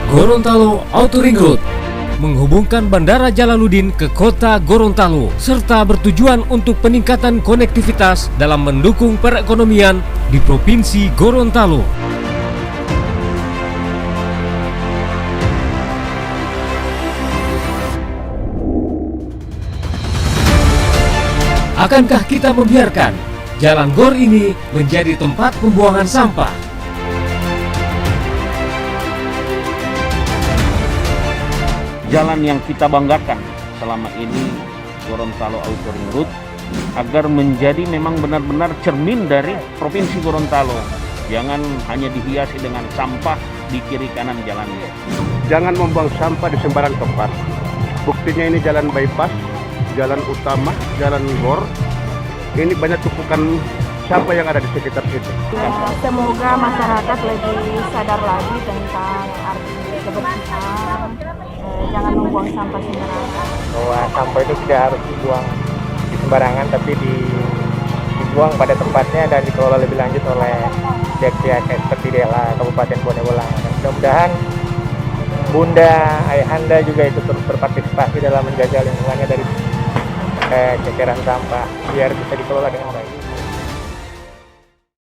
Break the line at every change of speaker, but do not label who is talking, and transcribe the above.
Gorontalo Outer Ring Road menghubungkan Bandara Jalaluddin ke kota Gorontalo serta bertujuan untuk peningkatan konektivitas dalam mendukung perekonomian di Provinsi Gorontalo. Akankah kita membiarkan jalan gor ini menjadi tempat pembuangan sampah?
Jalan yang kita banggakan selama ini, Gorontalo Outer Ring Road, agar menjadi memang benar-benar cermin dari Provinsi Gorontalo. Jangan hanya dihiasi dengan sampah di kiri kanan jalannya.
Jangan membuang sampah di sembarang tempat. Buktinya ini jalan bypass, jalan utama, jalan gor. Ini banyak tumpukan sampah yang ada di sekitar situ.
Semoga masyarakat lebih sadar lagi tentang arti kebersihan. Jangan membuang sampah sembarangan.
Bahwa sampah itu tidak harus dibuang di sembarangan, tapi dibuang pada tempatnya dan dikelola lebih lanjut oleh pihak-pihak seperti Dela Kabupaten Bonebolang. Dan mudah-mudahan Bunda, Ayahanda juga ikut terus berpartisipasi dalam menjaga lingkungannya dari ceceran sampah biar bisa dikelola dengan baik.